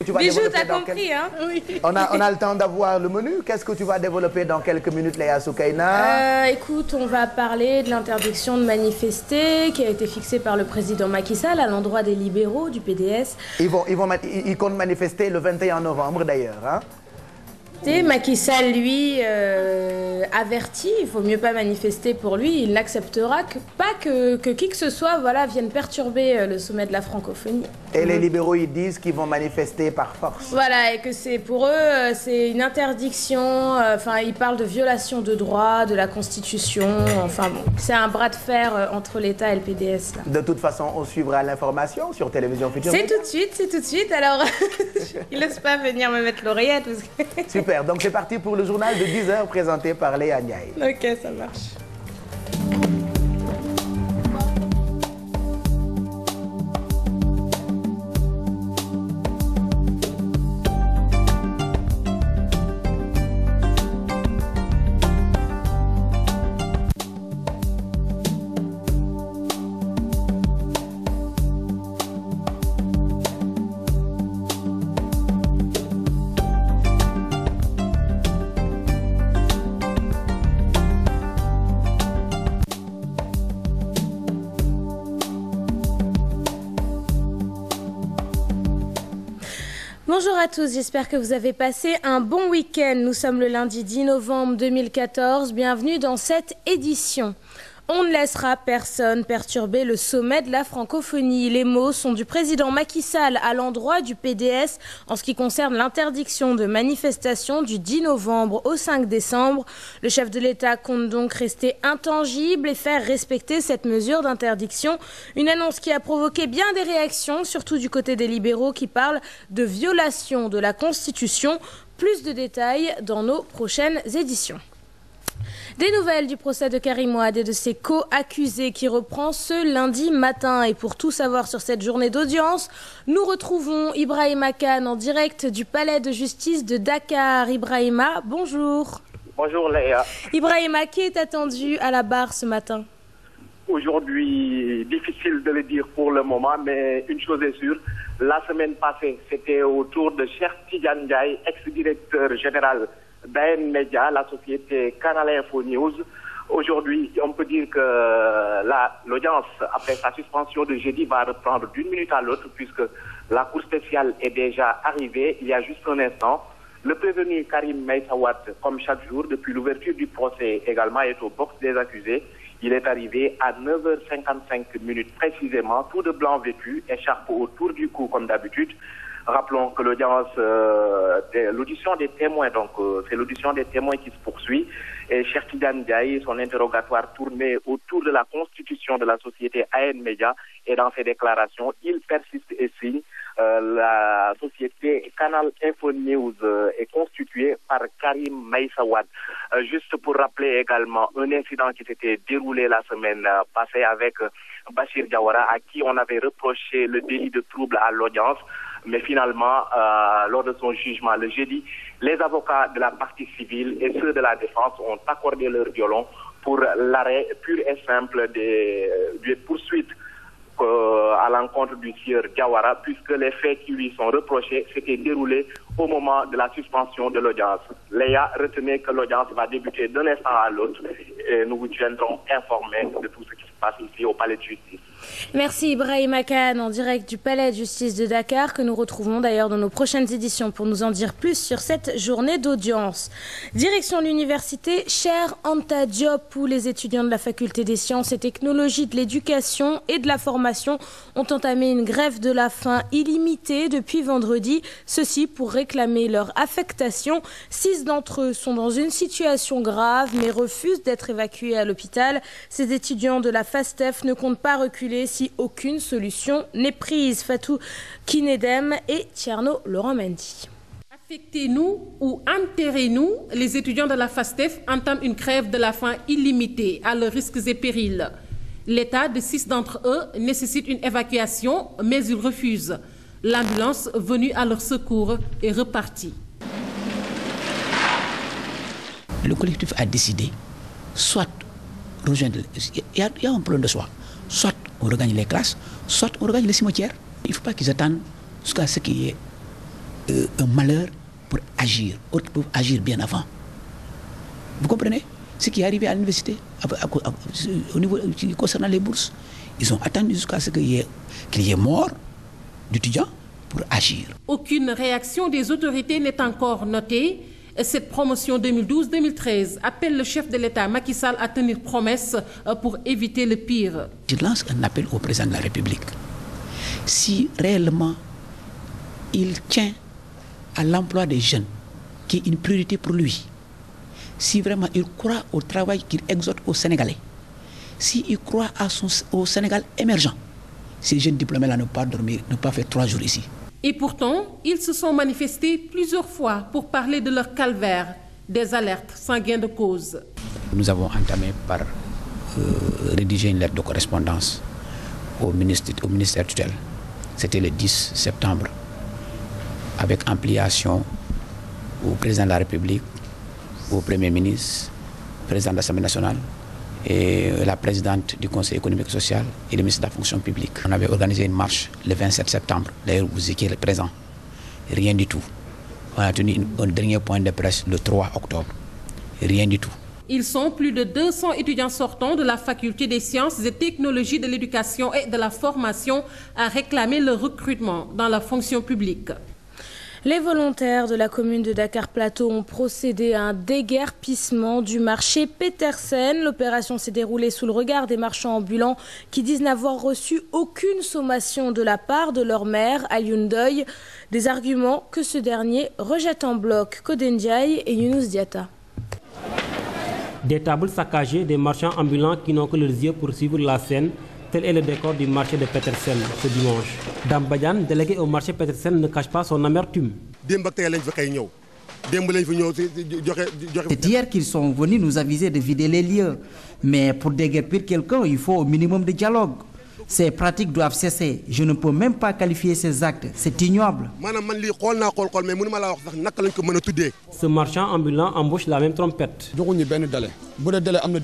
Bijou, t'as compris, hein? Oui. On a le temps d'avoir le menu. Qu'est-ce que tu vas développer dans quelques minutes, Léa Soukaina? Écoute, on va parler de l'interdiction de manifester qui a été fixée par le président Macky Sall à l'endroit des libéraux du PDS. Ils comptent manifester le 21 novembre d'ailleurs, hein? Macky Sall, lui, avertit, il faut mieux pas manifester pour lui, il n'acceptera pas que qui que ce soit vienne perturber le sommet de la francophonie. Et les libéraux, ils disent qu'ils vont manifester par force. Voilà, et que c'est pour eux, c'est une interdiction, ils parlent de violation de droits, de la Constitution, c'est un bras de fer entre l'État et le PDS. Là. De toute façon, on suivra l'information sur Télévision Futur. C'est tout de suite, alors il n'ose pas venir me mettre l'oreillette. Parce que... Super. Donc c'est parti pour le journal de 10 h présenté par Léa Ndiaye. Ok, ça marche. Bonjour à tous, j'espère que vous avez passé un bon week-end. Nous sommes le lundi 10 novembre 2014. Bienvenue dans cette édition. On ne laissera personne perturber le sommet de la francophonie. Les mots sont du président Macky Sall à l'endroit du PDS en ce qui concerne l'interdiction de manifestation du 10 novembre au 5 décembre. Le chef de l'État compte donc rester intangible et faire respecter cette mesure d'interdiction. Une annonce qui a provoqué bien des réactions, surtout du côté des libéraux qui parlent de violation de la Constitution. Plus de détails dans nos prochaines éditions. Des nouvelles du procès de Karim Wade et de ses co-accusés qui reprend ce lundi matin. Et pour tout savoir sur cette journée d'audience, nous retrouvons Ibrahima Khan en direct du palais de justice de Dakar. Ibrahima, bonjour. Bonjour Léa. Ibrahima, qui est attendu à la barre ce matin? Aujourd'hui, difficile de le dire pour le moment, mais une chose est sûre, la semaine passée, c'était au tour de Cheikh Tidiane Ndiaye, ex-directeur général d'AN Media, la société Canal Info News. Aujourd'hui, on peut dire que l'audience, après sa suspension de jeudi, va reprendre d'une minute à l'autre puisque la Cour spéciale est déjà arrivée il y a juste un instant. Le prévenu Karim Meïssa Wade, comme chaque jour, depuis l'ouverture du procès également, est au box des accusés. Il est arrivé à 9h55 précisément, tout de blanc vêtu, écharpe autour du cou comme d'habitude. Rappelons que l'audition des témoins, donc c'est l'audition des témoins qui se poursuit. Et Cheikh Tidiane Ndiaye, son interrogatoire tournait autour de la constitution de la société AN Media. Et dans ses déclarations, il persiste et signe. La société Canal Info News est constituée par Karim Meïssa Wade. Juste pour rappeler également un incident qui s'était déroulé la semaine passée avec Bachir Diawara, à qui on avait reproché le délit de trouble à l'audience. Mais finalement, lors de son jugement le jeudi, les avocats de la partie civile et ceux de la défense ont accordé leur violon pour l'arrêt pur et simple des poursuites à l'encontre du sieur Diawara, puisque les faits qui lui sont reprochés s'étaient déroulés au moment de la suspension de l'audience. Léa, retenez que l'audience va débuter d'un instant à l'autre et nous vous tiendrons informés de tout ce qui se passe ici au palais de justice. Merci Ibrahima Khan en direct du palais de justice de Dakar que nous retrouvons d'ailleurs dans nos prochaines éditions pour nous en dire plus sur cette journée d'audience. Direction l'université Cheikh Anta Diop où les étudiants de la faculté des sciences et technologies de l'éducation et de la formation ont entamé une grève de la faim illimitée depuis vendredi. Ceci pour réclamer leur affectation. 6 d'entre eux sont dans une situation grave mais refusent d'être évacués à l'hôpital. Ces étudiants de la FASTEF ne comptent pas reculer si aucune solution n'est prise. Fatou Kinedem et Tierno Laurent Mendy. Affectez-nous ou enterrez-nous, les étudiants de la FASTEF entament une grève de la faim illimitée à leurs risques et périls. L'état de 6 d'entre eux nécessite une évacuation, mais ils refusent. L'ambulance venue à leur secours est repartie. Le collectif a décidé, soit rejoindre, il y a un problème de choix, soit on regagne les classes, soit on regagne les cimetières. Il ne faut pas qu'ils attendent jusqu'à ce qu'il y ait un malheur pour agir. Autres peuvent agir bien avant. Vous comprenez? Ce qui est arrivé à l'université, au niveau concernant les bourses, ils ont attendu jusqu'à ce qu'il y ait mort d'étudiants pour agir. Aucune réaction des autorités n'est encore notée. Cette promotion 2012-2013 appelle le chef de l'État Macky Sall à tenir promesse pour éviter le pire. Je lance un appel au président de la République. Si réellement il tient à l'emploi des jeunes, qui est une priorité pour lui, si vraiment il croit au travail qu'il exhorte aux Sénégalais, s'il croit au Sénégal émergent, ces jeunes diplômés-là ne peuvent pas dormir, ne peuvent pas faire 3 jours ici. Et pourtant, ils se sont manifestés plusieurs fois pour parler de leur calvaire, des alertes sans gain de cause. Nous avons entamé par rédiger une lettre de correspondance au ministère tutelle. C'était le 10 septembre, avec ampliation au président de la République, au Premier ministre, président de l'Assemblée nationale et la présidente du Conseil économique et social et le ministre de la fonction publique. On avait organisé une marche le 27 septembre, d'ailleurs vous étiez présent. Rien du tout. On a tenu un dernier point de presse le 3 octobre. Rien du tout. Ils sont plus de 200 étudiants sortants de la faculté des sciences et technologies de l'éducation et de la formation à réclamer le recrutement dans la fonction publique. Les volontaires de la commune de Dakar-Plateau ont procédé à un déguerpissement du marché Petersen. L'opération s'est déroulée sous le regard des marchands ambulants qui disent n'avoir reçu aucune sommation de la part de leur maire, Alioune Ndoye. Des arguments que ce dernier rejette en bloc. Coden Ndiaye et Younous Diatta. Des tables saccagées, des marchands ambulants qui n'ont que leurs yeux pour suivre la scène. Tel est le décor du marché de Petersen ce dimanche. Dame Badian, délégué au marché Petersen, ne cache pas son amertume. C'est hier qu'ils sont venus nous aviser de vider les lieux. Mais pour déguerpir quelqu'un, il faut au minimum de dialogue. Ces pratiques doivent cesser. Je ne peux même pas qualifier ces actes. C'est ignoble. Ce marchand ambulant embauche la même trompette.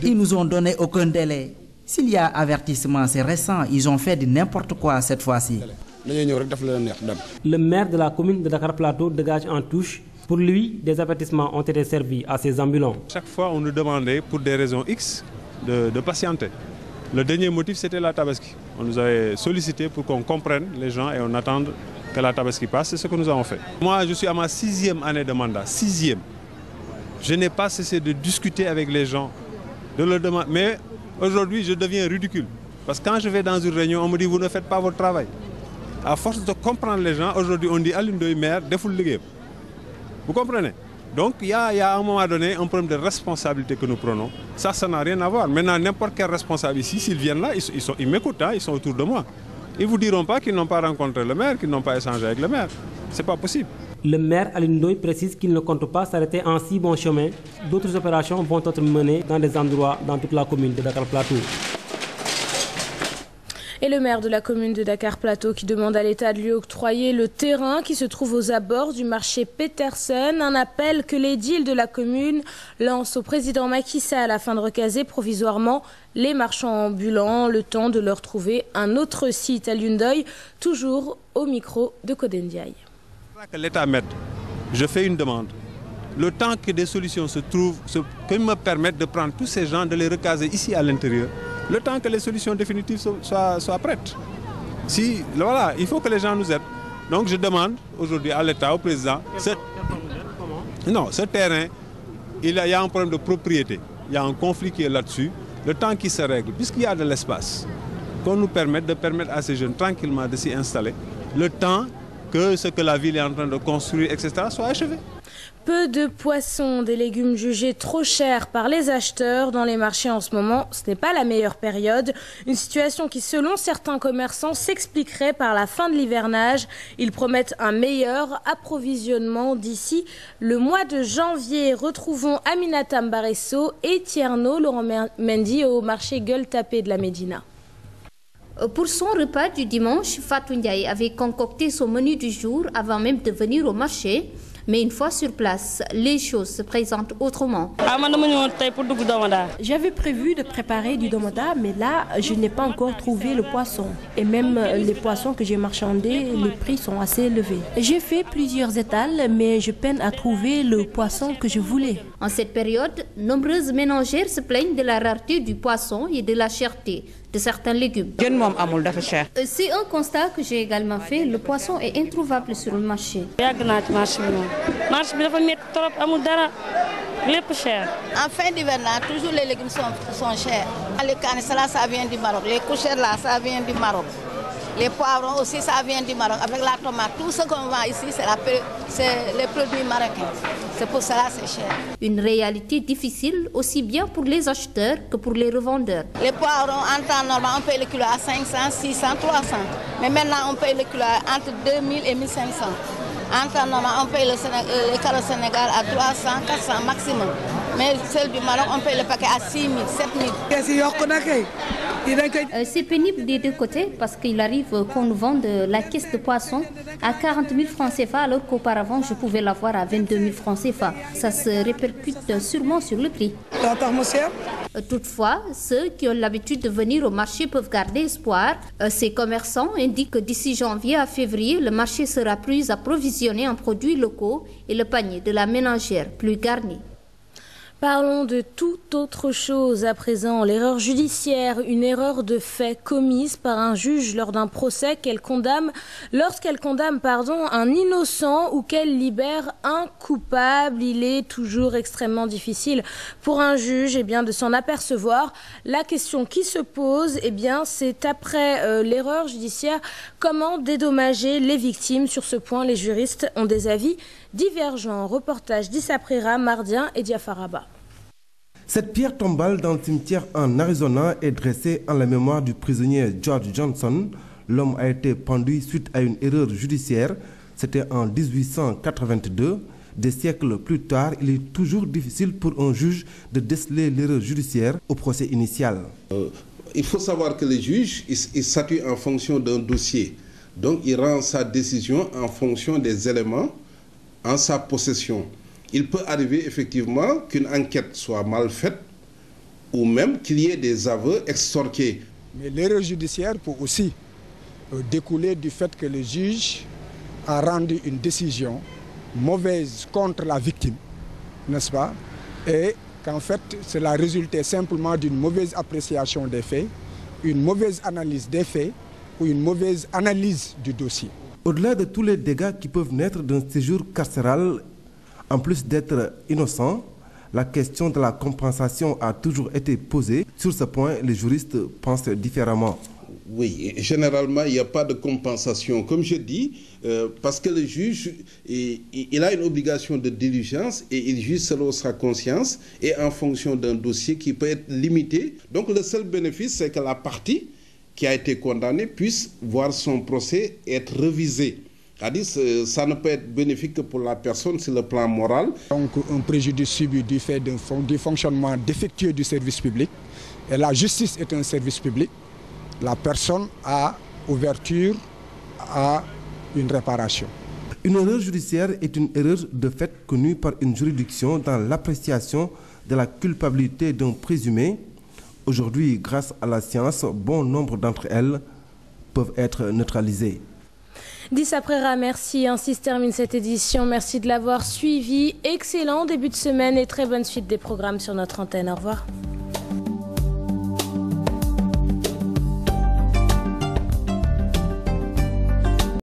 Ils nous ont donné aucun délai. S'il y a avertissement, c'est récent. Ils ont fait de n'importe quoi cette fois-ci. Le maire de la commune de Dakar-Plateau dégage en touche. Pour lui, des avertissements ont été servis à ces ambulants. Chaque fois, on nous demandait, pour des raisons X, de patienter. Le dernier motif, c'était la tabaski. On nous avait sollicité pour qu'on comprenne les gens et on attende que la tabaski passe. C'est ce que nous avons fait. Moi, je suis à ma 6e année de mandat. 6e. Je n'ai pas cessé de discuter avec les gens, de leur demander. Mais aujourd'hui, je deviens ridicule. Parce que quand je vais dans une réunion, on me dit vous ne faites pas votre travail. À force de comprendre les gens, aujourd'hui, on dit Alioune Ndoye maire, défoule le game. Vous comprenez? Donc, il y a à un moment donné un problème de responsabilité que nous prenons. Ça n'a rien à voir. Maintenant, n'importe quel responsable ici, s'ils viennent là, ils m'écoutent, hein, ils sont autour de moi. Ils ne vous diront pas qu'ils n'ont pas rencontré le maire, qu'ils n'ont pas échangé avec le maire. Ce n'est pas possible. Le maire Alioune Ndoye précise qu'il ne compte pas s'arrêter en si bon chemin. D'autres opérations vont être menées dans des endroits dans toute la commune de Dakar-Plateau. Et le maire de la commune de Dakar-Plateau qui demande à l'État de lui octroyer le terrain qui se trouve aux abords du marché Petersen. Un appel que l'édile de la commune lance au président Macky Sall afin de recaser provisoirement les marchands ambulants, le temps de leur trouver un autre site. Alioune Ndoye, toujours au micro de Coden Ndiaye. Que l'État mette, je fais une demande. Le temps que des solutions se trouvent, que me permettent de prendre tous ces gens, de les recaser ici à l'intérieur, le temps que les solutions définitives soient prêtes. Si, voilà, il faut que les gens nous aident. Donc je demande aujourd'hui à l'État, au président, ce terrain, il y a un problème de propriété. Il y a un conflit qui est là-dessus. Le temps qui se règle, puisqu'il y a de l'espace, qu'on nous permette de permettre à ces jeunes tranquillement de s'y installer, le temps que ce que la ville est en train de construire, etc., soit achevé. Peu de poissons, des légumes jugés trop chers par les acheteurs dans les marchés en ce moment. Ce n'est pas la meilleure période. Une situation qui, selon certains commerçants, s'expliquerait par la fin de l'hivernage. Ils promettent un meilleur approvisionnement d'ici le mois de janvier. Retrouvons Aminata Mbaresso et Tierno Laurent Mendy au marché Gueule-Tapée de la Médina. Pour son repas du dimanche, Fatou Ndiaye avait concocté son menu du jour avant même de venir au marché. Mais une fois sur place, les choses se présentent autrement. J'avais prévu de préparer du domada, mais là, je n'ai pas encore trouvé le poisson. Et même les poissons que j'ai marchandés, les prix sont assez élevés. J'ai fait plusieurs étals, mais je peine à trouver le poisson que je voulais. En cette période, nombreuses ménagères se plaignent de la rareté du poisson et de la cherté de certains légumes. C'est un constat que j'ai également fait. Le poisson est introuvable sur le marché. En fin d'hivernage, toujours les légumes sont chers. Les canes, ça vient du Maroc. Les couchères là, ça vient du Maroc. Les poivrons aussi, ça vient du Maroc. Avec la tomate, tout ce qu'on vend ici, c'est les produits marocains. C'est pour cela que c'est cher. Une réalité difficile aussi bien pour les acheteurs que pour les revendeurs. Les poivrons, en temps normal, on paye le kilo à 500, 600, 300. Mais maintenant, on paye le kilo entre 2000 et 1500. En temps normal, on paye les carottes Sénégal à 300, 400 maximum. Mais celle du Maroc, on paye le paquet à 6 000, 7 000. C'est pénible des deux côtés parce qu'il arrive qu'on nous vende la caisse de poisson à 40 000 francs CFA alors qu'auparavant je pouvais l'avoir à 22 000 francs CFA. Ça se répercute sûrement sur le prix. Toutefois, ceux qui ont l'habitude de venir au marché peuvent garder espoir. Ces commerçants indiquent que d'ici janvier à février, le marché sera plus approvisionné en produits locaux et le panier de la ménagère plus garni. Parlons de toute autre chose à présent. L'erreur judiciaire, une erreur de fait commise par un juge lors d'un procès lorsqu'elle condamne un innocent ou qu'elle libère un coupable. Il est toujours extrêmement difficile pour un juge de s'en apercevoir. La question qui se pose, c'est après l'erreur judiciaire, comment dédommager les victimes. Sur ce point, les juristes ont des avis divergents. Reportage d'Issa Prera, Mardien et Diafaraba. Cette pierre tombale dans le cimetière en Arizona est dressée en la mémoire du prisonnier George Johnson. L'homme a été pendu suite à une erreur judiciaire. C'était en 1882. Des siècles plus tard, il est toujours difficile pour un juge de déceler l'erreur judiciaire au procès initial. Il faut savoir que le juge, il statue en fonction d'un dossier. Donc, il rend sa décision en fonction des éléments en sa possession. Il peut arriver effectivement qu'une enquête soit mal faite ou même qu'il y ait des aveux extorqués. Mais l'erreur judiciaire peut aussi découler du fait que le juge a rendu une décision mauvaise contre la victime, n'est-ce pas? Et qu'en fait, cela résultait simplement d'une mauvaise appréciation des faits, une mauvaise analyse des faits ou une mauvaise analyse du dossier. Au-delà de tous les dégâts qui peuvent naître d'un séjour carcéral, en plus d'être innocent, la question de la compensation a toujours été posée. Sur ce point, les juristes pensent différemment. Oui, généralement, il n'y a pas de compensation. Comme je dis, parce que le juge, il a une obligation de diligence et il juge selon sa conscience et en fonction d'un dossier qui peut être limité. Donc le seul bénéfice, c'est que la partie qui a été condamnée puisse voir son procès être révisé. C'est-à-dire ça ne peut être bénéfique que pour la personne sur le plan moral. Donc un préjudice subi du fait du fonctionnement défectueux du service public. Et la justice est un service public. La personne a ouverture à une réparation. Une erreur judiciaire est une erreur de fait connue par une juridiction dans l'appréciation de la culpabilité d'un présumé. Aujourd'hui, grâce à la science, bon nombre d'entre elles peuvent être neutralisées. Dissa Prera, merci. Ainsi se termine cette édition. Merci de l'avoir suivi. Excellent début de semaine et très bonne suite des programmes sur notre antenne. Au revoir.